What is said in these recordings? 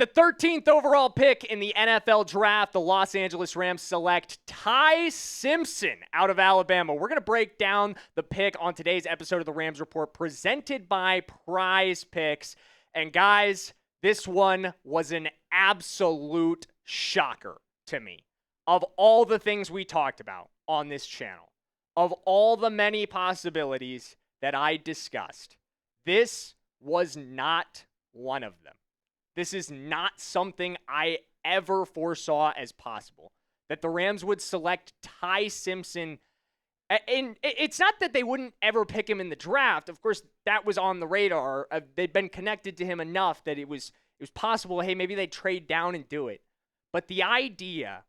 the 13th overall pick in the NFL draft, the Los Angeles Rams select Ty Simpson out of Alabama. We're going to break down the pick on today's episode of the Rams Report presented by Prize Picks. And guys, this one was an absolute shocker to me. Of all the things we talked about on this channel, of all the many possibilities that I discussed, this was not one of them. This is not something I ever foresaw as possible, that the Rams would select Ty Simpson. And it's not that they wouldn't ever pick him in the draft. Of course, that was on the radar. They'd been connected to him enough that it was possible, hey, maybe they'd trade down and do it. But the idea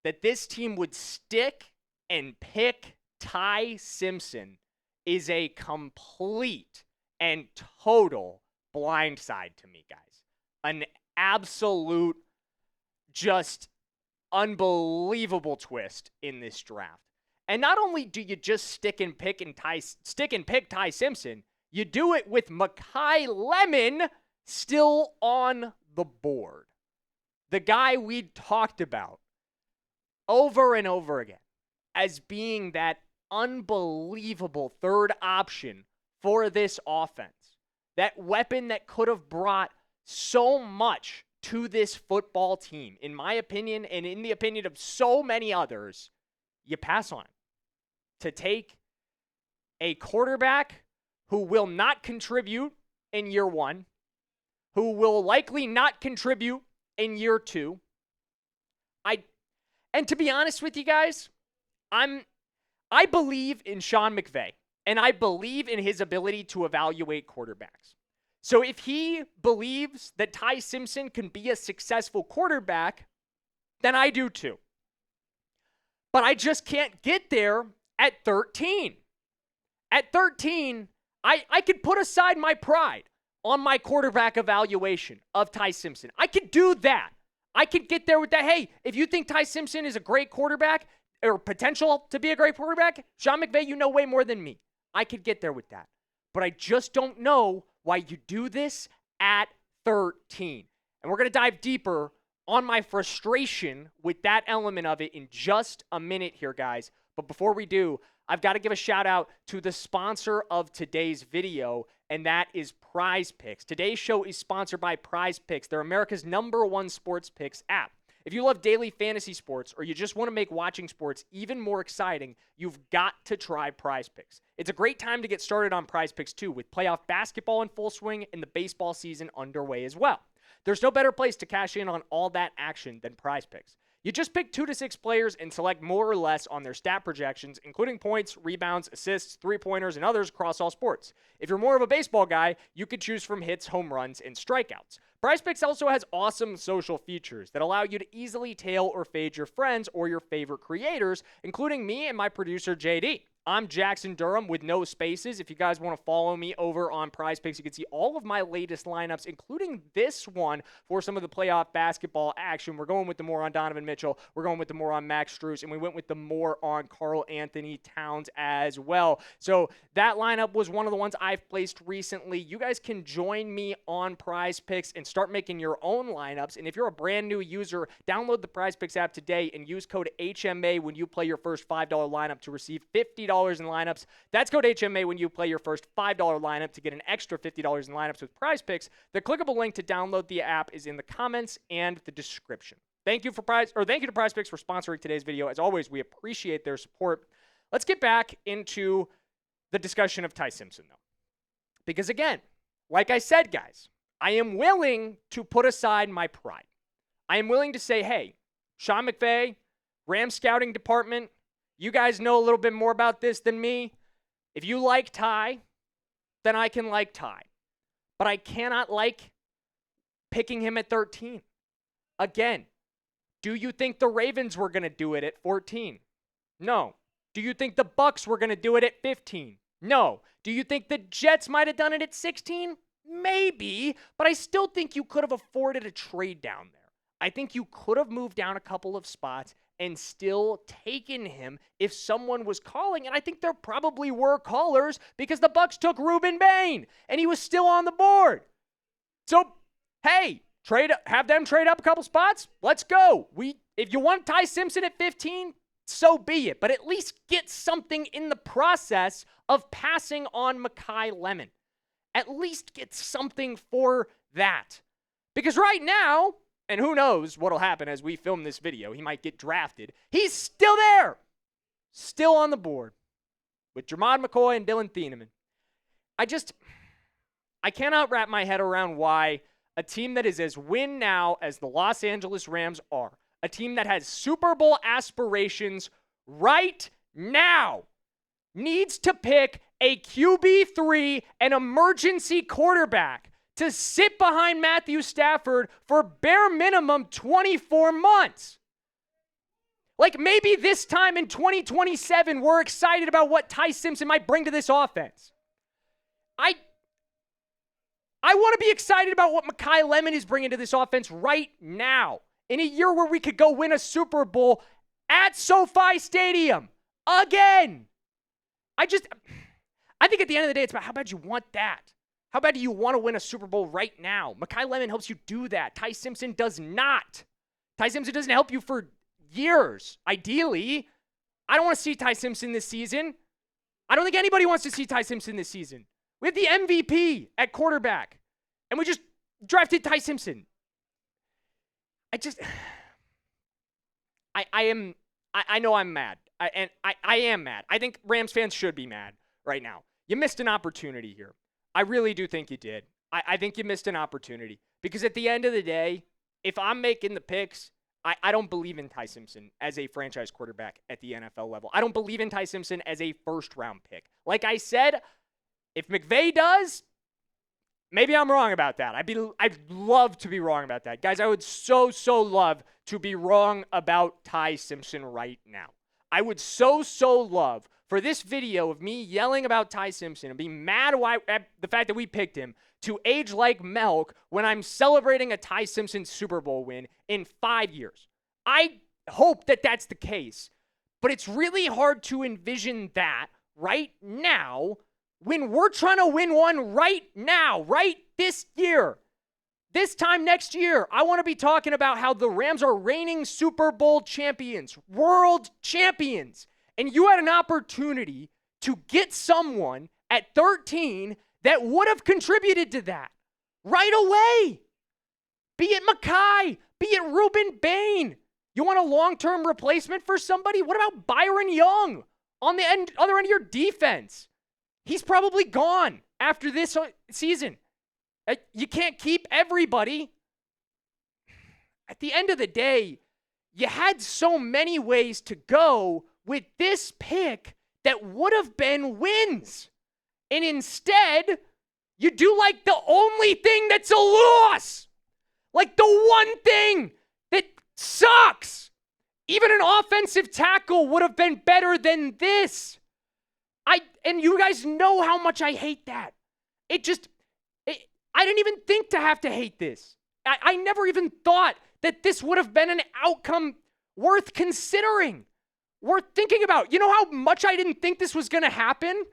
that this team would stick and pick Ty Simpson is a complete and total blindside to me, guys. An absolute, just unbelievable twist in this draft. And not only do you just stick and pick Ty Simpson, you do it with Makai Lemon still on the board. The guy we talked about over and over again as being that unbelievable third option for this offense. That weapon that could have brought so much to this football team, in my opinion, and in the opinion of so many others, you pass on him to take a quarterback who will not contribute in year one, who will likely not contribute in year two. And to be honest with you guys, I believe in Sean McVay, and I believe in his ability to evaluate quarterbacks. So if he believes that Ty Simpson can be a successful quarterback, then I do too. But I just can't get there at 13. At 13, I could put aside my pride on my quarterback evaluation of Ty Simpson. I could do that. I could get there with that. Hey, if you think Ty Simpson is a great quarterback or potential to be a great quarterback, Sean McVay, you know way more than me. I could get there with that. But I just don't know why you do this at 13. And we're going to dive deeper on my frustration with that element of it in just a minute here, guys. But before we do, I've got to give a shout out to the sponsor of today's video, and that is Prize Picks. Today's show is sponsored by Prize Picks. They're America's #1 sports picks app. If you love daily fantasy sports or you just want to make watching sports even more exciting, you've got to try Prize Picks. It's a great time to get started on Prize Picks too, with playoff basketball in full swing and the baseball season underway as well. There's no better place to cash in on all that action than Prize Picks. You just pick 2 to 6 players and select more or less on their stat projections, including points, rebounds, assists, three-pointers, and others across all sports. If you're more of a baseball guy, you could choose from hits, home runs, and strikeouts. PrizePicks also has awesome social features that allow you to easily tail or fade your friends or your favorite creators, including me and my producer, JD. I'm Jackson Durham with no spaces. If you guys want to follow me over on PrizePicks, you can see all of my latest lineups, including this one for some of the playoff basketball action. We're going with the more on Donovan Mitchell. We're going with the more on Max Strus, and we went with the more on Karl Anthony Towns as well. So that lineup was one of the ones I've placed recently. You guys can join me on PrizePicks and start making your own lineups. And if you're a brand new user, download the PrizePicks app today and use code HMA when you play your first $5 lineup to receive $50 in lineups. That's code HMA when you play your first $5 lineup to get an extra $50 in lineups with Prize Picks. The clickable link to download the app is in the comments and the description. Thank you to Prize Picks for sponsoring today's video. As always, we appreciate their support. Let's get back into the discussion of Ty Simpson, though. Because again, like I said, guys, I am willing to put aside my pride. I am willing to say, hey, Sean McVay, Rams scouting department, you guys know a little bit more about this than me. If you like Ty, then I can like Ty. But I cannot like picking him at 13. Again, do you think the Ravens were going to do it at 14? No. Do you think the Bucks were going to do it at 15? No. Do you think the Jets might have done it at 16? Maybe, but I still think you could have afforded a trade down there. I think you could have moved down a couple of spots and still taken him if someone was calling. And I think there probably were callers because the Bucks took Reuben Bain and he was still on the board. So, hey, Have them trade up a couple spots. Let's go. If you want Ty Simpson at 15, so be it. But at least get something in the process of passing on Makai Lemon. At least get something for that. Because right now, and who knows what'll happen as we film this video, he might get drafted. He's still there. Still on the board with Jermod McCoy and Dylan Thieneman. I cannot wrap my head around why a team that is as win now as the Los Angeles Rams are, a team that has Super Bowl aspirations right now, needs to pick a QB3, an emergency quarterback, to sit behind Matthew Stafford for bare minimum 24 months. Like maybe this time in 2027, we're excited about what Ty Simpson might bring to this offense. I want to be excited about what Makai Lemon is bringing to this offense right now. In a year where we could go win a Super Bowl at SoFi Stadium. Again. I think at the end of the day, it's about how bad you want that. How bad do you want to win a Super Bowl right now? Makai Lemon helps you do that. Ty Simpson does not. Ty Simpson doesn't help you for years. Ideally, I don't want to see Ty Simpson this season. I don't think anybody wants to see Ty Simpson this season. We have the MVP at quarterback, and we just drafted Ty Simpson. I know I'm mad. I am mad. I think Rams fans should be mad right now. You missed an opportunity here. I really do think you did. I think you missed an opportunity. Because at the end of the day, if I'm making the picks, I don't believe in Ty Simpson as a franchise quarterback at the NFL level. I don't believe in Ty Simpson as a first-round pick. Like I said, if McVay does, maybe I'm wrong about that. I'd love to be wrong about that. Guys, I would so love to be wrong about Ty Simpson right now. I would so love for this video of me yelling about Ty Simpson and being mad at the fact that we picked him to age like milk when I'm celebrating a Ty Simpson Super Bowl win in 5 years. I hope that that's the case, but it's really hard to envision that right now when we're trying to win one right now, right this year. This time next year, I want to be talking about how the Rams are reigning Super Bowl champions, world champions. And you had an opportunity to get someone at 13 that would have contributed to that right away. Be it Makai, be it Ruben Bain. You want a long-term replacement for somebody? What about Byron Young on the other end of your defense? He's probably gone after this season. You can't keep everybody. At the end of the day, you had so many ways to go with this pick that would have been wins. And instead, you do like the only thing that's a loss. Like the one thing that sucks. Even an offensive tackle would have been better than this. And you guys know how much I hate that. I didn't even think to have to hate this. I never even thought that this would have been an outcome worth considering, worth thinking about. You know how much I didn't think this was going to happen?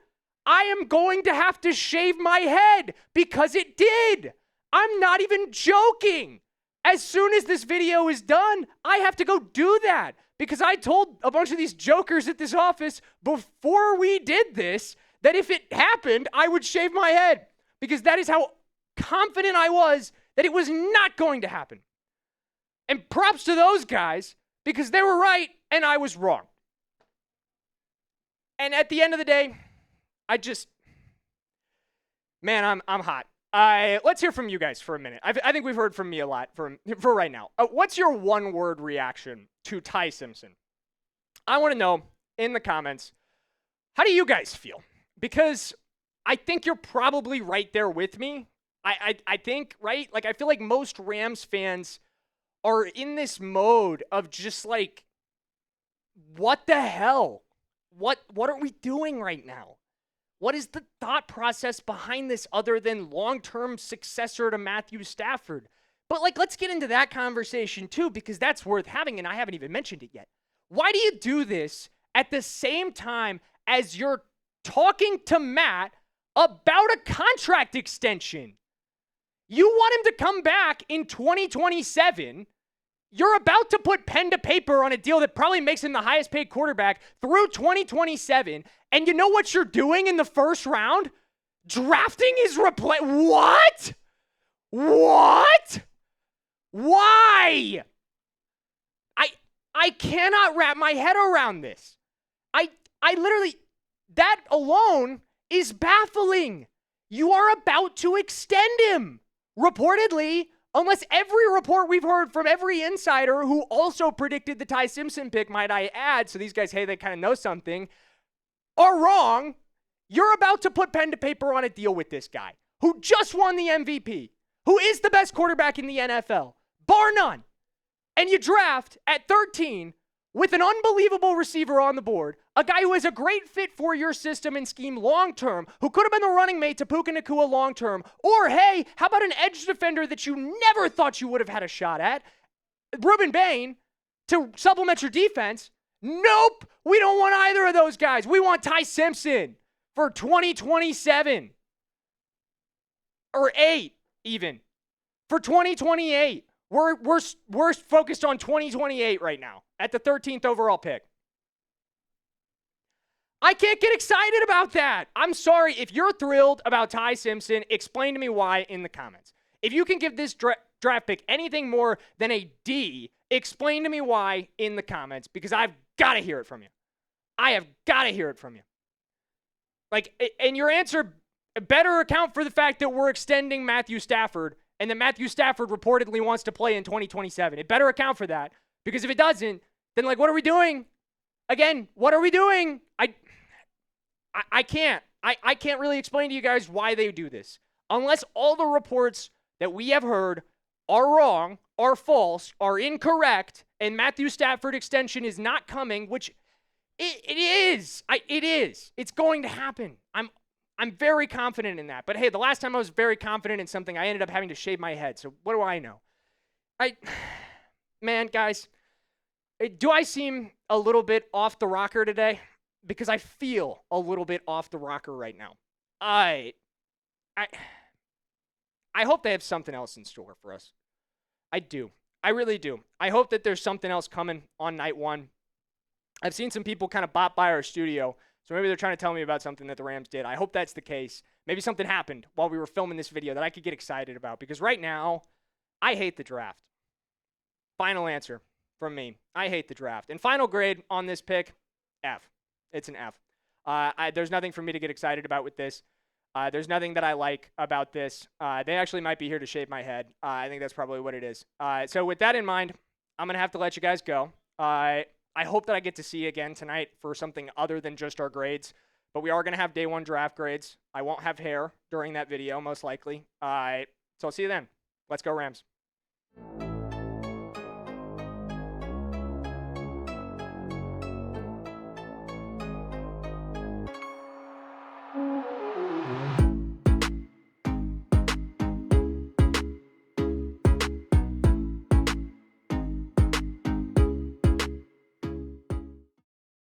I am going to have to shave my head because it did. I'm not even joking. As soon as this video is done, I have to go do that because I told a bunch of these jokers at this office before we did this that if it happened, I would shave my head because that is how confident I was that it was not going to happen. And props to those guys because they were right and I was wrong. And at the end of the day, I'm hot. Let's hear from you guys for a minute. I think we've heard from me a lot for right now. What's your one-word reaction to Ty Simpson? I want to know in the comments, how do you guys feel? Because I think you're probably right there with me. I think, right? Like, I feel like most Rams fans are in this mode of just like, what the hell? What are we doing right now? What is the thought process behind this other than long-term successor to Matthew Stafford? But let's get into that conversation too, because that's worth having, and I haven't even mentioned it yet. Why do you do this at the same time as you're talking to Matt about a contract extension? You want him to come back in 2027. You're about to put pen to paper on a deal that probably makes him the highest paid quarterback through 2027. And you know what you're doing in the first round? Drafting his What? What? Why? I cannot wrap my head around this. I literally, that alone is baffling. You are about to extend him. Reportedly, unless every report we've heard from every insider who also predicted the Ty Simpson pick, might I add, so these guys, hey, they kind of know something, are wrong. You're about to put pen to paper on a deal with this guy who just won the MVP, who is the best quarterback in the NFL, bar none. And you draft at 13 with an unbelievable receiver on the board, a guy who is a great fit for your system and scheme long-term, who could have been the running mate to Puka Nacua long-term, or hey, how about an edge defender that you never thought you would have had a shot at, Ruben Bain, to supplement your defense? Nope, we don't want either of those guys. We want Ty Simpson for 2027. Or 8, even. For 2028. We're focused on 2028 right now at the 13th overall pick. I can't get excited about that. I'm sorry. If you're thrilled about Ty Simpson, explain to me why in the comments. If you can give this draft pick anything more than a D, explain to me why in the comments, because I've got to hear it from you. I have got to hear it from you. And your answer better account for the fact that we're extending Matthew Stafford and that Matthew Stafford reportedly wants to play in 2027. It better account for that, because if it doesn't, then what are we doing? Again, what are we doing? I can't. I can't really explain to you guys why they do this. Unless all the reports that we have heard are wrong, are false, are incorrect, and Matthew Stafford extension is not coming, which it is. It is. It's going to happen. I'm very confident in that. But hey, the last time I was very confident in something, I ended up having to shave my head. So what do I know? Man, guys, do I seem a little bit off the rocker today? Because I feel a little bit off the rocker right now. I hope they have something else in store for us. I do. I really do. I hope that there's something else coming on night one. I've seen some people kind of bop by our studio, so maybe they're trying to tell me about something that the Rams did. I hope that's the case. Maybe something happened while we were filming this video that I could get excited about, because right now, I hate the draft. Final answer from me. I hate the draft. And final grade on this pick, F. It's an F. There's nothing for me to get excited about with this. There's nothing that I like about this. They actually might be here to shave my head. I think that's probably what it is. So with that in mind, I'm going to have to let you guys go. I hope that I get to see you again tonight for something other than just our grades. But we are going to have day one draft grades. I won't have hair during that video, most likely. So I'll see you then. Let's go Rams.